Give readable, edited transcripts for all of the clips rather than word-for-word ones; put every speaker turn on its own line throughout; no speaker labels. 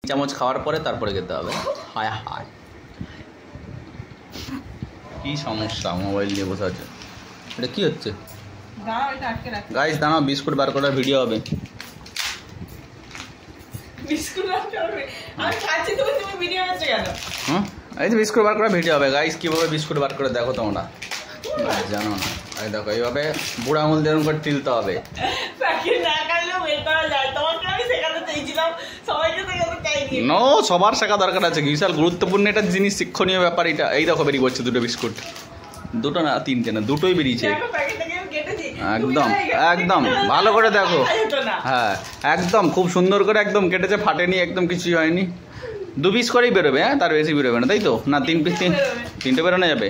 চামচ খাওয়ার পরে তারপরে খেতে হবে। হায় হায়, কি সমস্যা, মোবাইল নিয়ে বসে আছে। এটা কি হচ্ছে গাইস? দাঁড়াও, বিস্কুট বার করার ভিডিও হবে। এই যে বিস্কুট বার করার ভিডিও হবে গাইস। কীভাবে বিস্কুট বার করে দেখো তোমরা, জানো না? এই দেখো, এইভাবে বুড়া আঙুল দিয়ে করে টিলতে হবে। নো, সবার শেখা দরকার আছে, বিশাল গুরুত্বপূর্ণ একটা জিনিস, শিক্ষণীয় ব্যাপার এটা। এই দেখো বেরিয়ে পড়ছে দুটো বিস্কুট, দুটো না তিনটে না, দুটোই বেরিয়েছে। একদম একদম ভালো করে দেখো, হ্যাঁ একদম খুব সুন্দর করে একদম কেটেছে, ফাটেনি, একদম কিছুই হয়নি। 2 পিস করেই বেরোবে, হ্যাঁ তার বেশি বেরোবে না, তাই তো? না 3 পিস, তিনটে বেরোনো যাবে।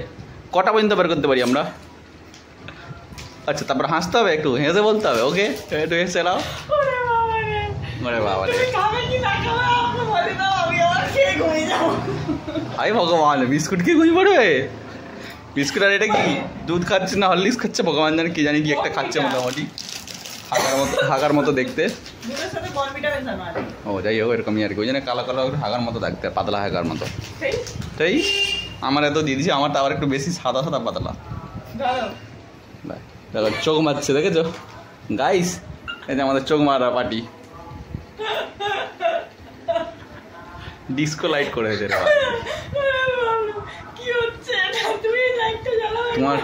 কটা পর্যন্ত বের করতে পারি আমরা? আচ্ছা, তারপর হাসতে হবে, একটু হেসে বলতে হবে। ওকে, একটু হেসে নাও। আরে বাবা রে, হাই ভগবান, বিস্কুট কি ঘুমিয়ে পড়বে? বিস্কুট আর এটা কি দুধ খাচ্ছে না হরলিক্স খাচ্ছে, ভগবান জানে কি জানি কি একটা খাচ্ছে, মোটামুটি হাগার মতো দেখতে। ও যাই হোক, এরকমই আর কি, ওই জন্য কালো কালো হাগার মতো দেখতে, পাতলা হাগার মতো। তাই আমার এত দিয়ে দিয়েছি, আমার তো আবার একটু বেশি সাদা সাদা পাতলা। দেখো চোখ মারছে, দেখেছো গাইস? এই যে আমাদের চোখ মারা পার্টি, ডিস্কো লাইট করে হয়েছে। তোমার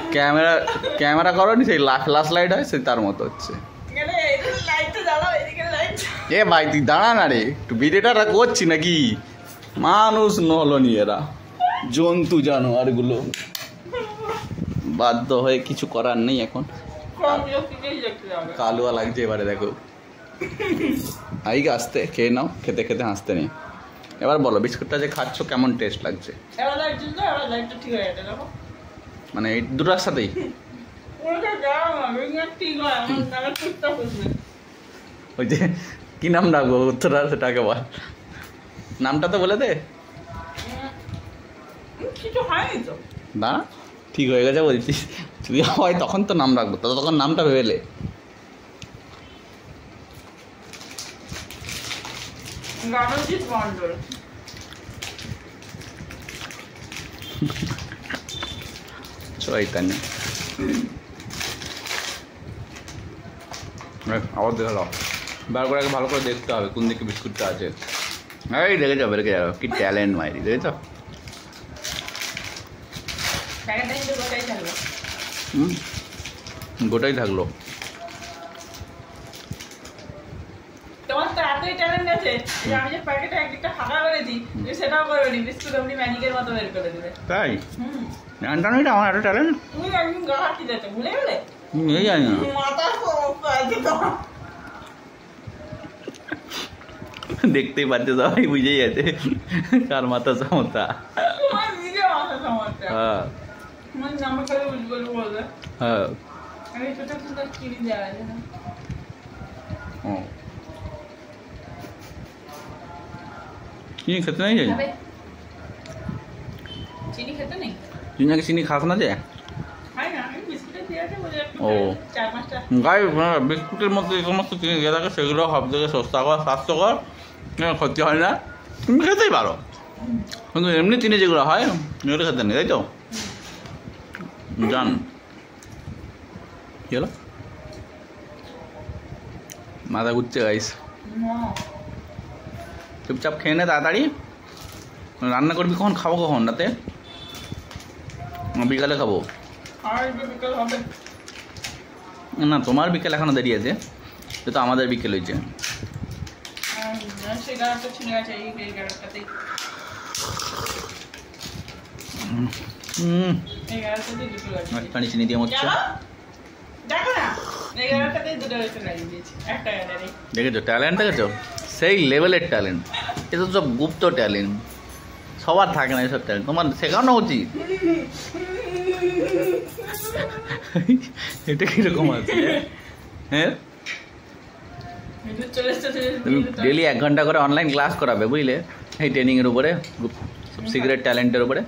ক্যামেরা করো নি, সেই ফ্ল্যাশ লাইট হয়, সেই তার মতো হচ্ছে। এ ভাই তুই দাঁড়া না রে, একটু ভিডিওটা করছি নাকি? মানুষ নহলো নি, এরা জন্তু জানোয়ার গুলো, বাধ্য হয়ে কিছু করার নেই এখন। কালুয়া লাগছে এবারে, দেখো আই আসতে খেয়ে নাও, খেতে খেতে হাসতে নেই। এবার বলো বিস্কুটটা যে খাচ্ছ কেমন টেস্ট লাগছে? মানে এই দুটোর সাথেই ওই যে কি নাম রাখবো উত্তরা, সেটাকে বল, নামটা তো বলে দে না। ঠিক হয়ে গেছে বলছিস, যদি হয় তখন তো নাম রাখবো, তখন নামটা ভেবেলে। চৈতান্য আবার দেখে দাও, বার করে ভালো করে দেখতে হবে কোন দিকে বিস্কুটটা আছে। এই দেখে যাবে, রেখে যাবে, কি ট্যালেন্ট মাইরি, দেখেছ? গোটাই থাকলো।
তোমার তো এতই ট্যালেন্ট আছে যে আমি যে প্যাকেটে একটা ফাঁকা করে দিই, সেটাও করবে নি, বিস্কুট আপনি ম্যাজিকের মতো বের করে দেবে।
তাই জানতাম না, এটা আমার এত ট্যালেন্ট।
তুমি একদিন গা হাঁটি যাচ্ছে, ভুলে গেলে?
এই জানি না,
মাথা সমস্যা আছে তোমার।
দেখতেই পাচ্ছে, সবাই বুঝেই যাচ্ছে কার মাথা সমস্যা।
তোমার নিজের মাথা সমস্যা।
হ্যাঁ
মানে আমার খালি বুঝবো বলবে।
হ্যাঁ,
আমি ছোট ছোট চিনি দেওয়া আছে না।
ও চিনি খেতে নেই,
চিনি খেতে নেই,
তুই নাকি চিনি খাস না যে? ও গাই, বিস্কুটের মধ্যে যে সমস্ত চিনি দিয়ে থাকে সেগুলো সব থেকে সস্তাকর, স্বাস্থ্যকর, ক্ষতি হয় না, তুমি খেতেই পারো। কিন্তু এমনি চিনি যেগুলো হয় এগুলো খেতে নেই, তাই তো? জান কি হলো, মাথা ঘুরছে গাইস। চুপচাপ খেয়ে নে তাড়াতাড়ি। রান্না করবি কখন? খাবো কখন? রাতে? বিকালে খাবো না, তোমার বিকেল এখনো দেরি আছে, তো আমাদের বিকেল হয়েছে। একটুখানি চিনি দিয়ে মরছে, দেখেছো ট্যালেন্ট, দেখেছো সেই লেভেলের ট্যালেন্ট। এটা তো সব গুপ্ত ট্যালেন্ট, সবার থাকে না এসব ট্যালেন্ট, তোমার শেখানো উচিত। এটা কিরকম আছে? হ্যাঁ, তুমি ডেলি 1 ঘন্টা করে অনলাইন ক্লাস করাবে, বুঝলে, এই ট্রেনিংয়ের উপরে, সব সিক্রেট ট্যালেন্টের উপরে।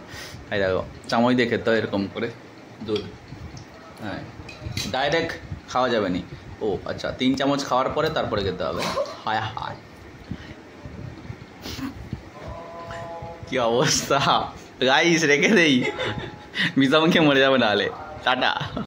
এই দেখো চামচ দিয়ে খেতে হয় এরকম করে দুধ, হ্যাঁ ডাইরেক্ট খাওয়া যাবে নি। ও আচ্ছা, 3 চামচ খাওয়ার পরে তারপরে খেতে হবে। হায় হায়। কি অবস্থা গাইস, রেখে দেই, মিশামুখে মরে যাবে নাহলে। টাটা।